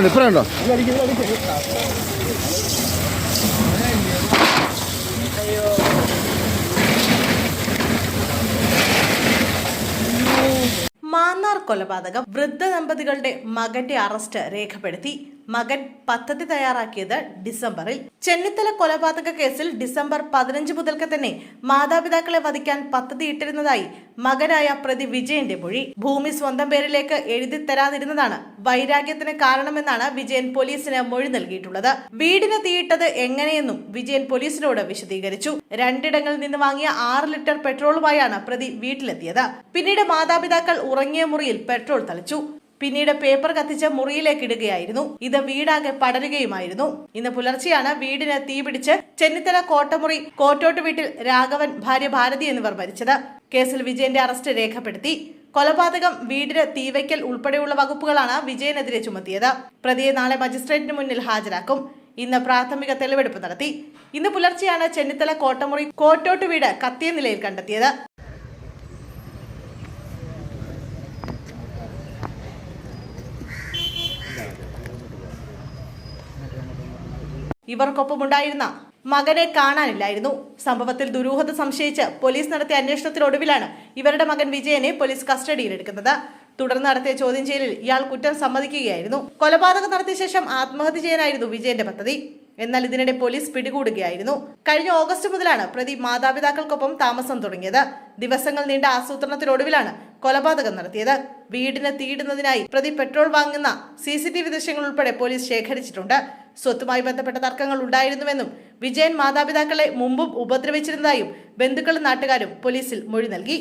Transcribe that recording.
ഇപ്പഴുണ്ടോ? മാന്നാർ കൊലപാതകം വൃദ്ധ ദമ്പതികളുടെ മകന്റെ അറസ്റ്റ് രേഖപ്പെടുത്തി. മകൻ പദ്ധതി തയ്യാറാക്കിയത് ഡിസംബറിൽ. ചെന്നിത്തല കൊലപാതക കേസിൽ ഡിസംബർ 15 മുതൽക്ക് തന്നെ മാതാപിതാക്കളെ വധിക്കാൻ പദ്ധതിയിട്ടിരുന്നതായി മകനായ പ്രതി വിജയന്റെ മൊഴി. ഭൂമി സ്വന്തം പേരിലേക്ക് എഴുതി തരാതിരുന്നതാണ് വൈരാഗ്യത്തിന് കാരണമെന്നാണ് വിജയൻ പോലീസിന് മൊഴി നൽകിയിട്ടുള്ളത്. വീടിന് തീയിട്ടത് എങ്ങനെയെന്നും വിജയൻ പോലീസിനോട് വിശദീകരിച്ചു. 2 ഇടങ്ങളിൽ നിന്ന് വാങ്ങിയ 6 ലിറ്റർ പെട്രോളുമായാണ് പ്രതി വീട്ടിലെത്തിയത്. പിന്നീട് മാതാപിതാക്കൾ ഉറങ്ങിയ മുറിയിൽ പെട്രോൾ തളിച്ചു. പിന്നീട് പേപ്പർ കത്തിച്ച് മുറിയിലേക്ക് ഇടുകയായിരുന്നു. ഇത് വീടാകെ പടരുകയുമായിരുന്നു. ഇന്ന് പുലർച്ചെയാണ് വീടിന് തീപിടിച്ച് ചെന്നിത്തല കോട്ടമുറി കോട്ടോട്ട് വീട്ടിൽ രാഘവൻ, ഭാര്യ ഭാരതി എന്നിവർ മരിച്ചത്. കേസിൽ വിജയന്റെ അറസ്റ്റ് രേഖപ്പെടുത്തി. കൊലപാതകം, വീടിന് തീവയ്ക്കൽ ഉൾപ്പെടെയുള്ള വകുപ്പുകളാണ് വിജയനെതിരെ ചുമത്തിയത്. പ്രതിയെ നാളെ മജിസ്ട്രേറ്റിന് മുന്നിൽ ഹാജരാക്കും. ഇന്ന് പ്രാഥമിക തെളിവെടുപ്പ് നടത്തി. ഇന്ന് പുലർച്ചെയാണ് ചെന്നിത്തല കോട്ടമുറി കോട്ടോട്ട് വീട് കത്തിയ നിലയിൽ കണ്ടെത്തിയത്. ഇവർക്കൊപ്പമുണ്ടായിരുന്ന മകനെ കാണാനില്ലായിരുന്നു. സംഭവത്തിൽ ദുരൂഹത സംശയിച്ച് പോലീസ് നടത്തിയ അന്വേഷണത്തിനൊടുവിലാണ് ഇവരുടെ മകൻ വിജയനെ പോലീസ് കസ്റ്റഡിയിലെടുക്കുന്നത്. തുടർന്ന് നടത്തിയ ചോദ്യം ചെയ്യലിൽ ഇയാൾ കുറ്റം സമ്മതിക്കുകയായിരുന്നു. കൊലപാതകം നടത്തിയ ശേഷം ആത്മഹത്യ ചെയ്യാനായിരുന്നു വിജയന്റെ പദ്ധതി. എന്നാൽ ഇതിനിടെ പോലീസ് പിടികൂടുകയായിരുന്നു. കഴിഞ്ഞ ഓഗസ്റ്റ് മുതലാണ് പ്രതി മാതാപിതാക്കൾക്കൊപ്പം താമസം തുടങ്ങിയത്. ദിവസങ്ങൾ നീണ്ട ആസൂത്രണത്തിനൊടുവിലാണ് കൊലപാതകം നടത്തിയത്. വീടിന് തീയിടുന്നതിനായി പ്രതി പെട്രോൾ വാങ്ങുന്ന CCTV ദൃശ്യങ്ങൾ ഉൾപ്പെടെ പോലീസ് ശേഖരിച്ചിട്ടുണ്ട്. സ്വത്തുമായി ബന്ധപ്പെട്ട തർക്കങ്ങൾ ഉണ്ടായിരുന്നുവെന്നും വിജയൻ മാതാപിതാക്കളെ മുമ്പും ഉപദ്രവിച്ചിരുന്നതായും ബന്ധുക്കളും നാട്ടുകാരും പോലീസിൽ മൊഴി നൽകി.